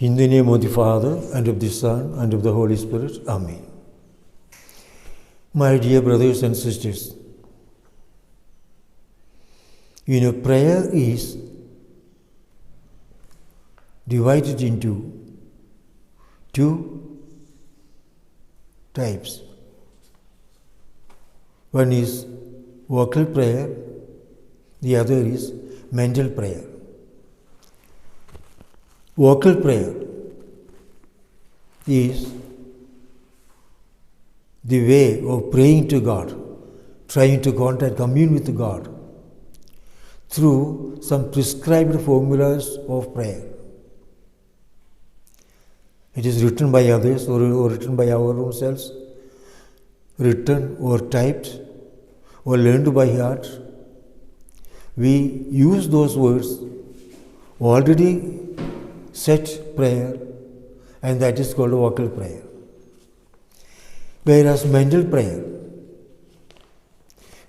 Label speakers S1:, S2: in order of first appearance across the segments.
S1: In the name of the Father, and of the Son, and of the Holy Spirit. Amen. My dear brothers and sisters, prayer is divided into two types. One is vocal prayer, the other is mental prayer. Vocal prayer is the way of praying to God, trying to commune with God through some prescribed formulas of prayer. It is written by others or written by our own selves, written or typed or learned by heart. We use those words already set prayer, and that is called vocal prayer. Whereas mental prayer,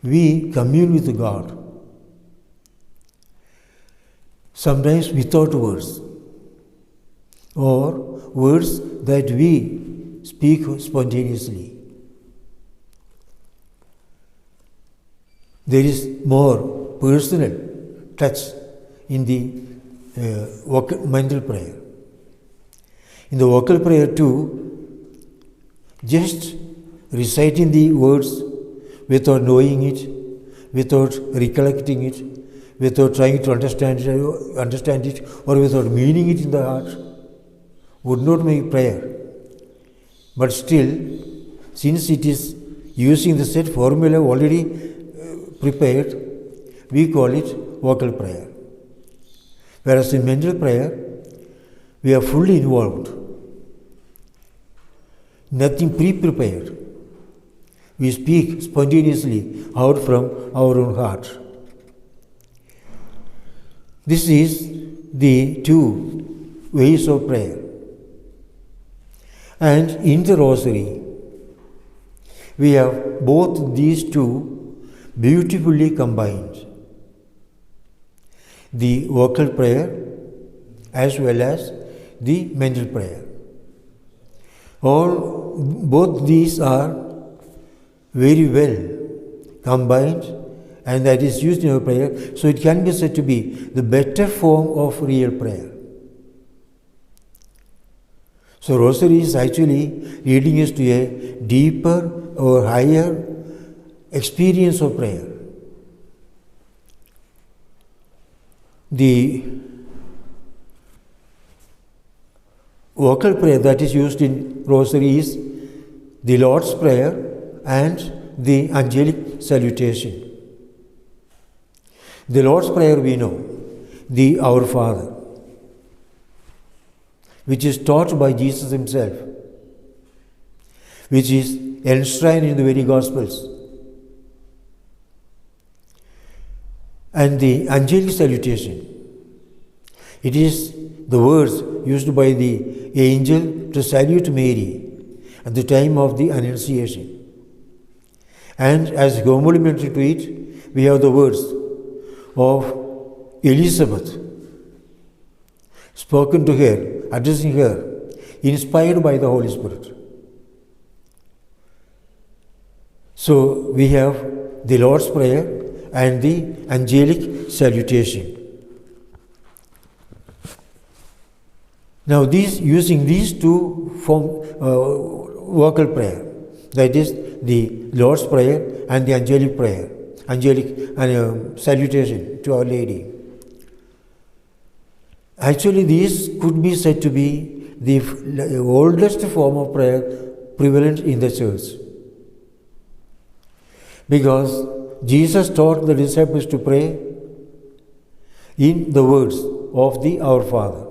S1: we commune with God, sometimes without words, or words that we speak spontaneously. There is more personal touch in the mental prayer. In the vocal prayer too, just reciting the words without knowing it, without recollecting it, without trying to understand it, or without meaning it in the heart, would not make prayer. But still, since it is using the set formula already prepared, we call it vocal prayer. Whereas in mental prayer, we are fully involved. Nothing pre-prepared. We speak spontaneously out from our own heart. This is the two ways of prayer. And in the Rosary, we have both these two beautifully combined. The vocal prayer as well as the mental prayer. Both these are very well combined, and that is used in our prayer, so it can be said to be the better form of real prayer. So Rosary is actually leading us to a deeper or higher experience of prayer. The vocal prayer that is used in Rosary is the Lord's Prayer and the Angelic Salutation. The Lord's Prayer we know, the Our Father, which is taught by Jesus himself, which is enshrined in the very Gospels. And the Angelic Salutation, it is the words used by the angel to salute Mary at the time of the Annunciation. And as complementary to it, we have the words of Elizabeth, spoken to her, addressing her, inspired by the Holy Spirit. So we have the Lord's Prayer and the Angelic Salutation. Now using these two vocal prayer, that is the Lord's Prayer and the Angelic Prayer, Angelic Salutation to Our Lady. Actually, these could be said to be the oldest form of prayer prevalent in the Church, because Jesus taught the disciples to pray in the words of the Our Father.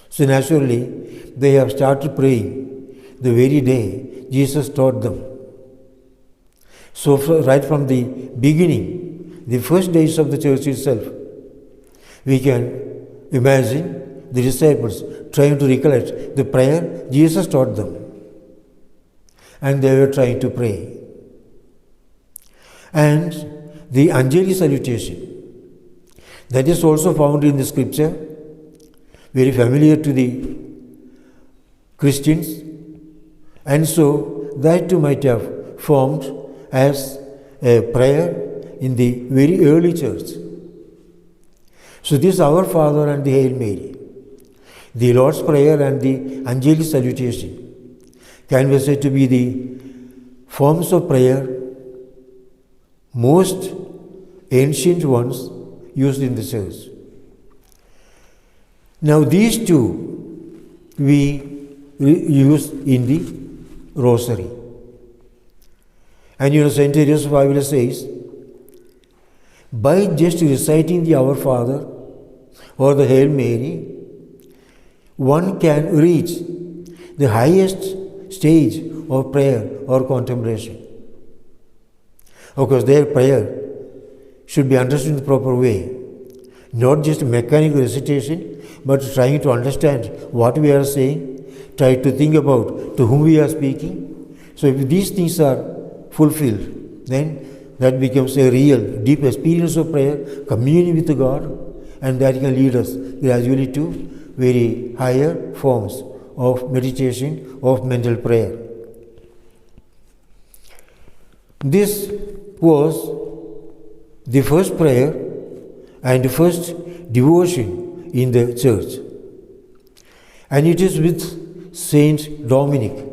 S1: So naturally, they have started praying the very day Jesus taught them. So right from the beginning, the first days of the Church itself, we can imagine the disciples trying to recollect the prayer Jesus taught them. And they were trying to pray. And the Angelic Salutation, that is also found in the scripture, very familiar to the Christians, and so that too might have formed as a prayer in the very early church. So this Our Father and the Hail Mary, the Lord's Prayer and the Angelic Salutation can be said to be the forms of prayer, most ancient ones used in the church. Now these two we use in the Rosary. And St. Teresa of Avila says, by just reciting the Our Father or the Hail Mary, one can reach the highest stage of prayer or contemplation. Of course, their prayer should be understood in the proper way, not just mechanical recitation, but trying to understand what we are saying, try to think about to whom we are speaking. So if these things are fulfilled, then that becomes a real, deep experience of prayer, communion with God, and that can lead us gradually to very higher forms of meditation, of mental prayer. This was the first prayer and the first devotion in the church. And it is with Saint Dominic,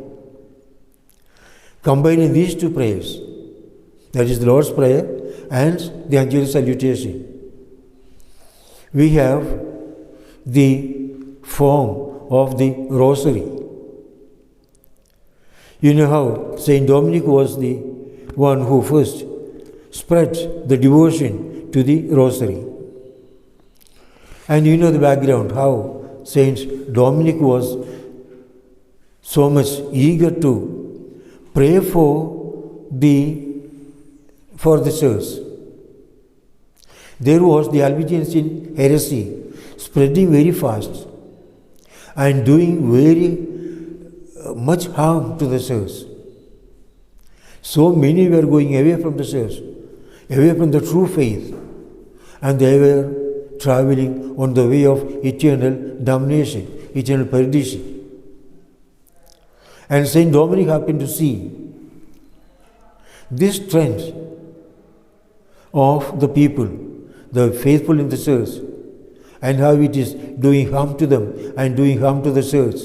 S1: combining these two prayers, that is the Lord's Prayer and the Angelic Salutation, we have the form of the Rosary. You know how Saint Dominic was the one who first spread the devotion to the Rosary. And you know the background, how Saint Dominic was so much eager to pray for the church. There was the Albigensian heresy spreading very fast and doing very much harm to the church. So many were going away from the church, away from the true faith, and they were traveling on the way of eternal damnation, eternal perdition. And Saint Dominic happened to see this trend of the people, the faithful in the church, and how it is doing harm to them and doing harm to the church.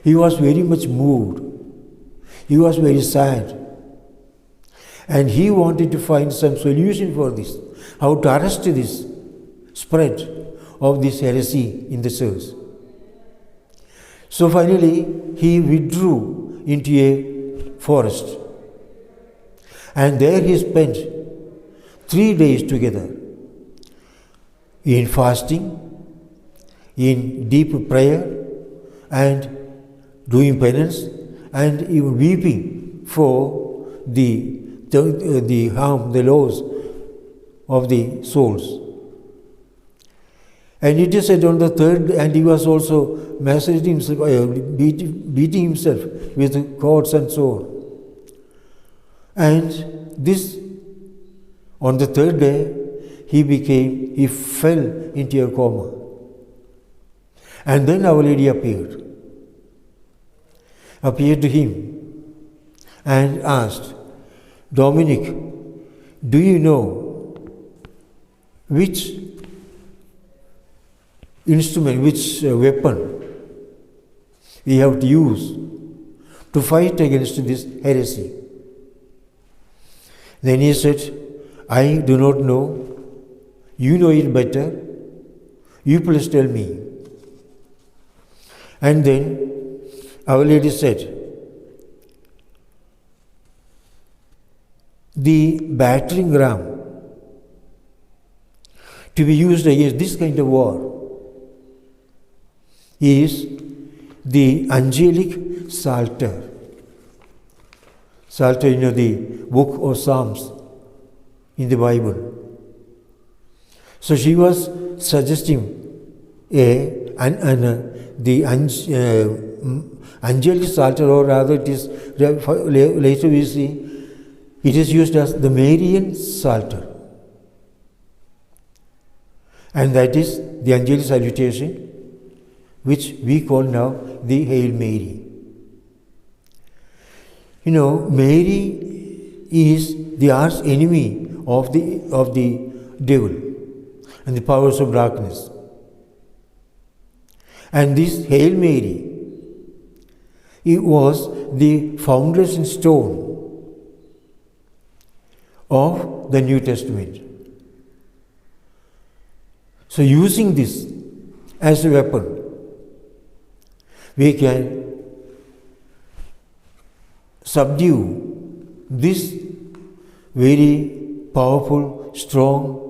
S1: He was very much moved. He was very sad. And he wanted to find some solution for this, how to arrest this spread of this heresy in the church. So finally, he withdrew into a forest. And there he spent 3 days together in fasting, in deep prayer, and doing penance, and even weeping for the harm, the loss of the souls. And it is said on the third, and he was also macerating himself, beating himself with cords and so on. And this, on the third day, he fell into a coma. And then Our Lady appeared to him and asked, Dominic, do you know which instrument, which weapon we have to use to fight against this heresy? Then he said, I do not know. You know it better. You please tell me. And then Our Lady said, the battering ram to be used against this kind of war is the angelic psalter. Psalter, you know, the book of Psalms in the Bible. So she was suggesting the angelic psalter, or rather it is, later we see, it is used as the Marian psalter. And that is the angelic salutation. which we call now the Hail Mary. You know, Mary is the arch enemy of the devil and the powers of darkness. And this Hail Mary, it was the foundation stone of the New Testament. So using this as a weapon, we can subdue this very powerful, strong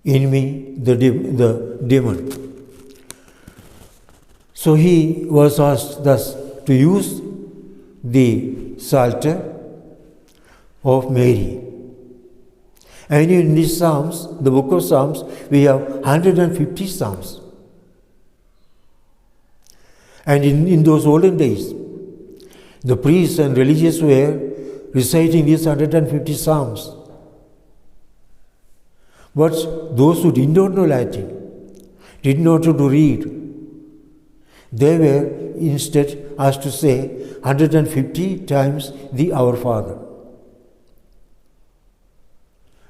S1: enemy, the demon. So he was asked thus to use the Psalter of Mary. And in these Psalms, the book of Psalms, we have 150 Psalms. And in those olden days, the priests and religious were reciting these 150 Psalms. But those who did not know Latin, did not know to read, they were instead asked to say 150 times the Our Father.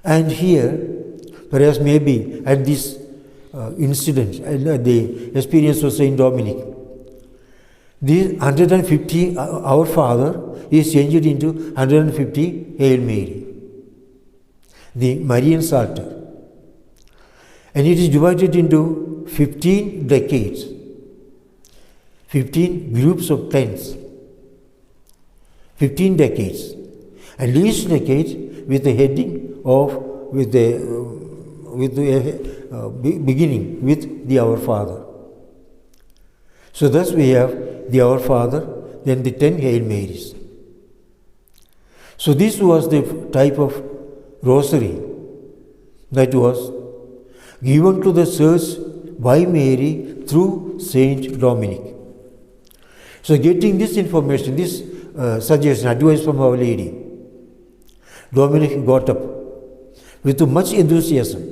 S1: And here, perhaps maybe at this incident, the experience of Saint Dominic, the 150 Our Father is changed into 150 Hail Mary, the Marian Psalter. And it is divided into 15 decades, 15 groups of 10s, 15 decades, and each decade with the heading of, beginning with the Our Father. So thus we have the Our Father, then the 10 Hail Marys. So this was the type of rosary that was given to the church by Mary through Saint Dominic. So getting this information, this suggestion, advice from Our Lady, Dominic got up with much enthusiasm,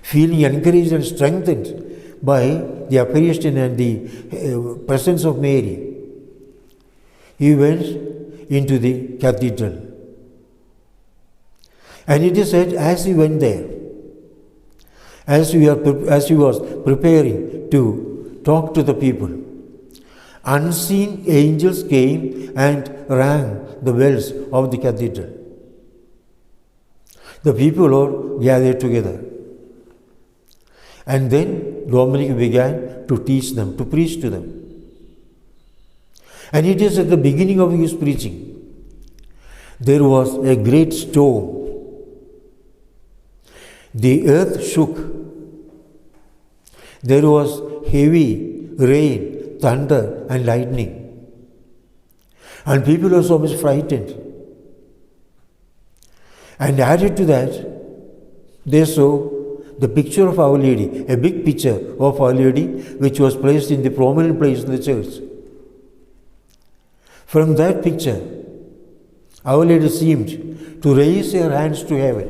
S1: feeling encouraged and strengthened by the apparition and the presence of Mary. He went into the cathedral. And it is said, as he went there, as he was preparing to talk to the people, unseen angels came and rang the bells of the cathedral. The people all gathered together. And then Dominic began to teach them, to preach to them. And it is at the beginning of his preaching, there was a great storm. The earth shook. There was heavy rain, thunder and lightning. And people were so much frightened. And added to that, they saw the picture of Our Lady, a big picture of Our Lady, which was placed in the prominent place in the church. From that picture, Our Lady seemed to raise her hands to heaven.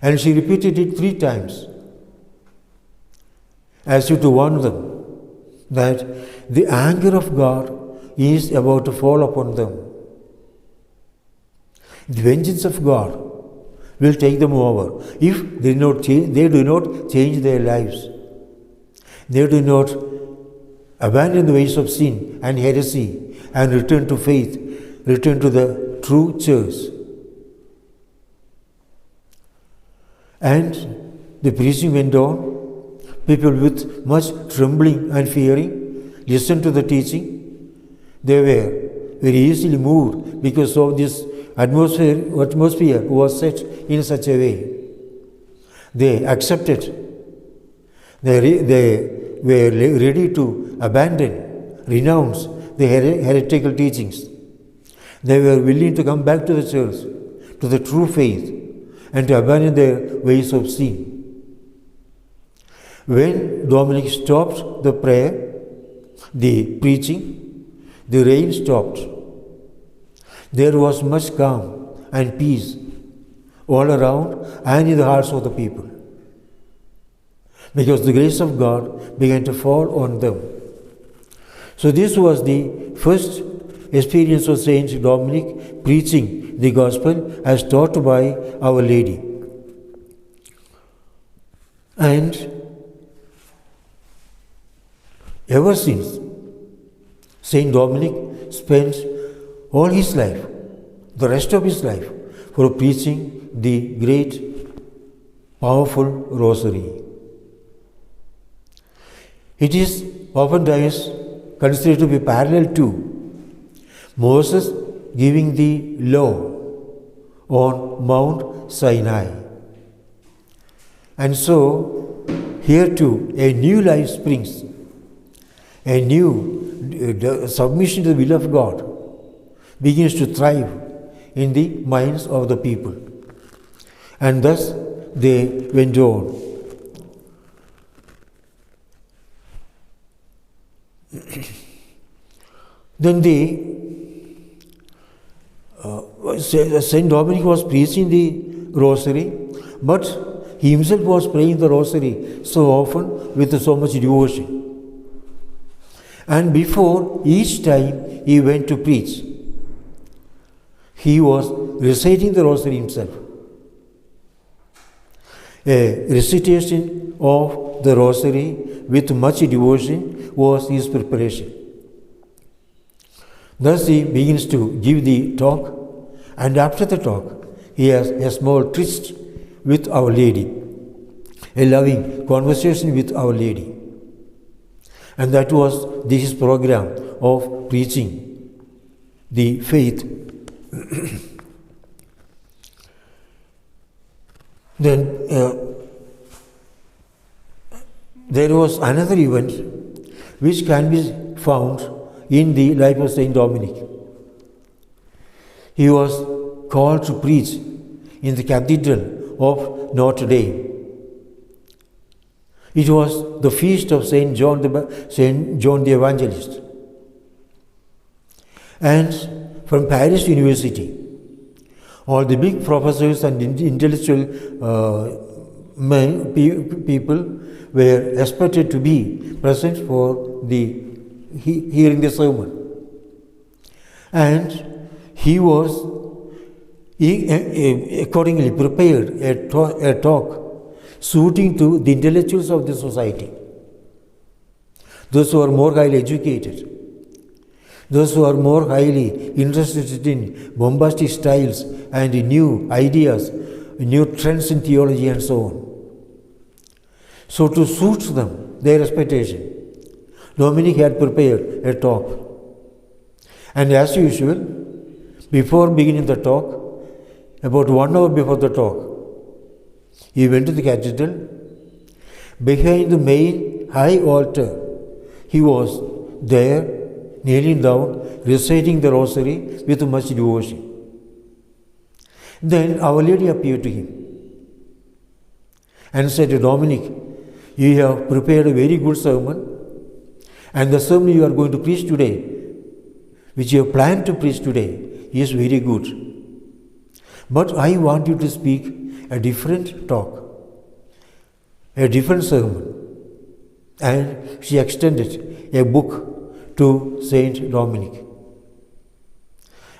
S1: And she repeated it 3 times, as if to warn them that the anger of God is about to fall upon them. The vengeance of God will take them over if they do not change their lives. They do not abandon the ways of sin and heresy and return to faith, return to the true church. And the preaching went on. People with much trembling and fearing listened to the teaching. They were very easily moved because of this atmosphere was set in such a way. They accepted. They were ready to abandon, renounce the heretical teachings. They were willing to come back to the church, to the true faith, and to abandon their ways of sin. When Dominic stopped the prayer, the preaching, the rain stopped. There was much calm and peace all around and in the hearts of the people. because the grace of God began to fall on them. So this was the first experience of Saint Dominic preaching the gospel as taught by Our Lady. And ever since, Saint Dominic spent all his life, the rest of his life, for preaching the great, powerful rosary. It is oftentimes considered to be parallel to Moses giving the law on Mount Sinai. And so, here too, a new life springs, a new submission to the will of God begins to thrive in the minds of the people. And thus they went on. Then Saint Dominic was preaching the rosary, but he himself was praying the rosary so often with so much devotion. And before each time he went to preach, he was reciting the rosary himself. A recitation of the rosary with much devotion was his preparation. Thus he begins to give the talk, and after the talk he has a small tryst with Our Lady, a loving conversation with Our Lady. And that was his program of preaching the faith. Then there was another event which can be found in the life of Saint Dominic. He was called to preach in the cathedral of Notre Dame. It was the feast of Saint John the Evangelist. And from Paris University, all the big professors and intellectual people were expected to be present for hearing the sermon. And he was accordingly prepared a talk suiting to the intellectuals of the society, those who are more highly educated, those who are more highly interested in bombastic styles and new ideas, new trends in theology and so on. So to suit them, their expectation, Dominic had prepared a talk. And as usual, before beginning the talk, about 1 hour before the talk, he went to the cathedral. Behind the main high altar, he was there, kneeling down, reciting the rosary with much devotion. Then Our Lady appeared to him and said, Dominic, you have prepared a very good sermon, and the sermon you are going to preach today, which you have planned to preach today, is very good. But I want you to speak a different talk, a different sermon. And she extended a book to Saint Dominic.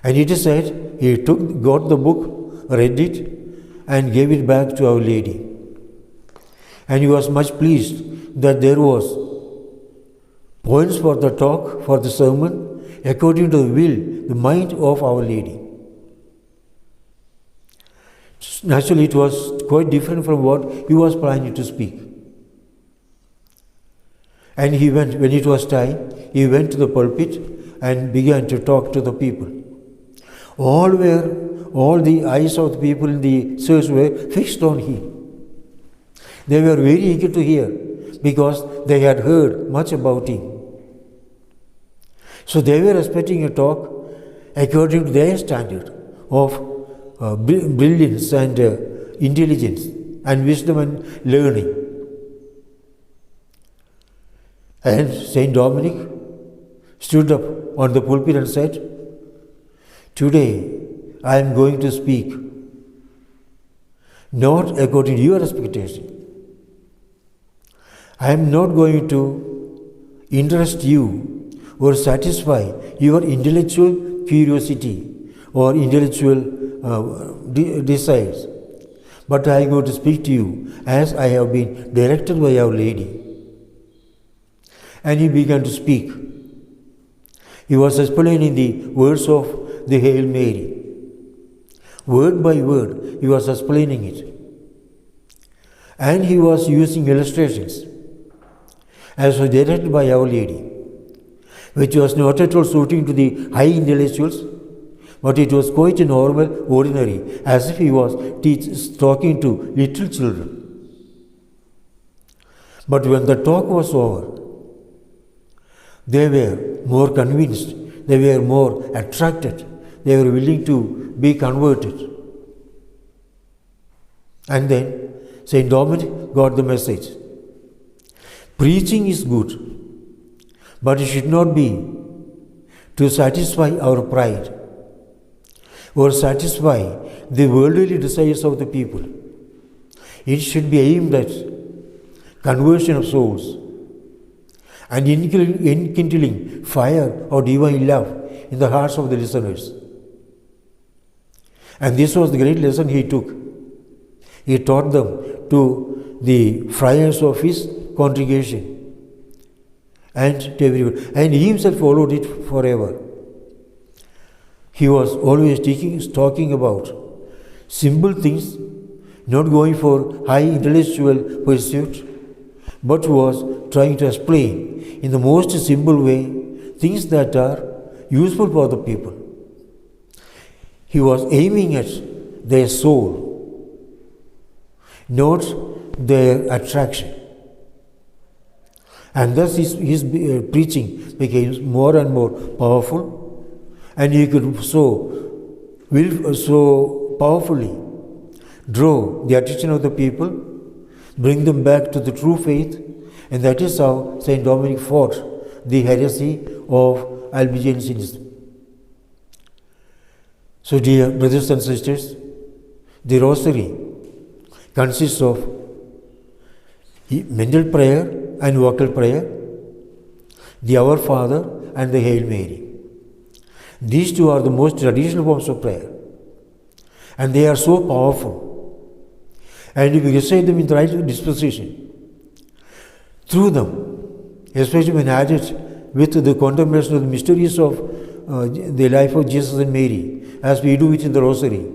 S1: And it is said he got the book, read it, and gave it back to Our Lady. And he was much pleased that there was points for the talk, for the sermon, according to the will, the mind of Our Lady. Naturally, it was quite different from what he was planning to speak. And he went, when it was time, he went to the pulpit and began to talk to the people. All the eyes of the people in the church were fixed on him. They were very eager to hear because they had heard much about him. So they were expecting a talk according to their standard of brilliance and intelligence and wisdom and learning. And Saint Dominic stood up on the pulpit and said, today I am going to speak not according to your expectation, I am not going to interest you or satisfy your intellectual curiosity or intellectual desires, but I am going to speak to you as I have been directed by Our Lady. And he began to speak. He was explaining the words of the Hail Mary. Word by word, he was explaining it. And he was using illustrations as was directed by Our Lady, which was not at all suiting to the high intellectuals, but it was quite normal, ordinary, as if he was talking to little children. But when the talk was over, they were more convinced, they were more attracted, they were willing to be converted. And then Saint Dominic got the message. Preaching is good, but it should not be to satisfy our pride or satisfy the worldly desires of the people. It should be aimed at conversion of souls and enkindling fire of divine love in the hearts of the listeners. And this was the great lesson he took. He taught them to the friars of his congregation and to everyone. And he himself followed it forever. He was always talking about simple things, not going for high intellectual pursuit, but was trying to explain in the most simple way things that are useful for the people. He was aiming at their soul, not their attraction. And thus his preaching became more and more powerful, and he could so powerfully draw the attention of the people, bring them back to the true faith, and that is how Saint Dominic fought the heresy of Albigensianism. So, dear brothers and sisters, the Rosary consists of mental prayer and vocal prayer, the Our Father and the Hail Mary. These two are the most traditional forms of prayer, and they are so powerful. And if we recite them in the right disposition, through them, especially when added with the contemplation of the mysteries of the life of Jesus and Mary, as we do it in the Rosary,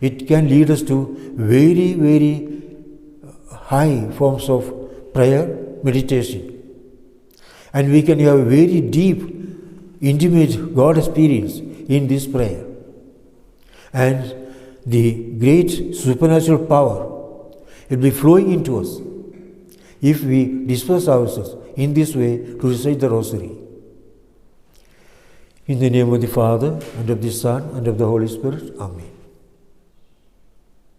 S1: it can lead us to very, very high forms of prayer, meditation. And we can have a very deep, intimate God experience in this prayer. And the great supernatural power will be flowing into us if we dispose ourselves in this way to recite the Rosary. In the name of the Father, and of the Son, and of the Holy Spirit. Amen.